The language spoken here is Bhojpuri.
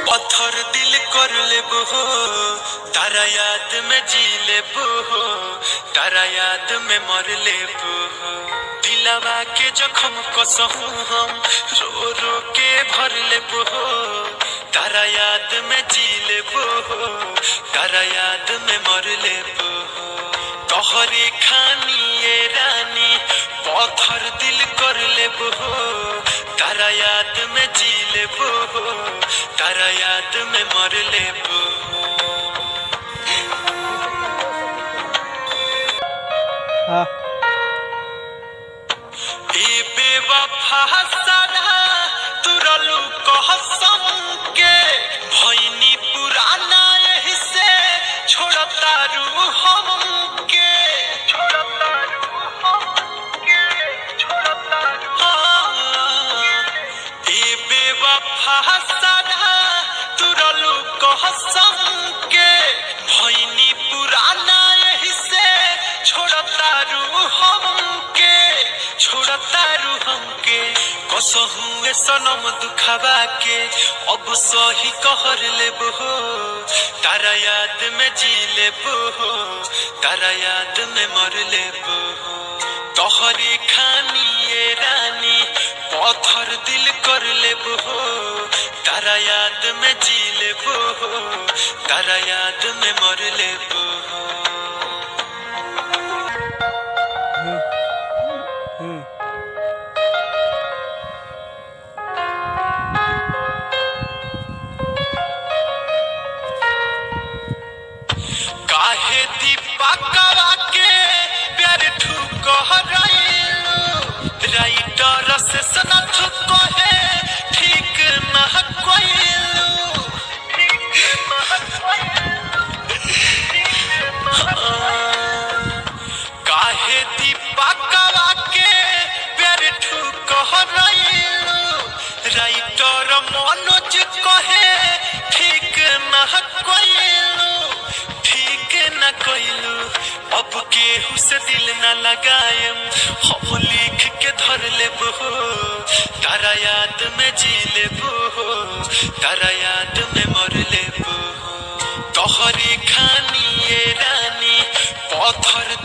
पत्थर दिल कर लेबो हो, तारा याद में जी लेबो हो, तारा याद में मर लेबो हो। दिलवा के जख्म कसहूं हम रो रो के भर लेबो हो, तारा याद में जी लेबो हो, तारा याद में मर लेबो हो। तोहरे खानी ये रानी पत्थर दिल कर लेबो हो, तारा याद में जी लेबो हो, तारा याद में मर लेबो हो। ए बेवफा सारा तुरलू कहसम के भइनी पुराना यही से छोड़ता रूह हमके, छोड़ता रूह हमके, छोड़ता रूह। ए बेवफा सारा तुरलू कहसम के भइनी पुराना यही से छोड़ता रूह हमके, छोड़ता रूह हमके। कसहूं ए सनम दुखावा के अब सही कहर लेबो हो, तारा याद में जी लेबो हो, तारा याद में मर लेबो हो। तोहरे खानी ये रानी पत्थर दिल कर लेबो हो, तारा याद में जी लेबो हो, तारा याद में मर लेबो हो। काहे दीपकवा के प्यार ठुकराइलू, राइटर से सनथ कहे ठीक न कइलू, काहे दीपकवा के प्यार ठुकराइलू, राइटर मनोज कहे ठीक न कइलू, ठीक न कइलू। अब केहू से दिल न लगाएम, हम लिख के धर लेबो हो, तारा याद में जी लेबो हो, तारा याद में मर लेबो हो। तोहरे खानी ये रानी पत्थर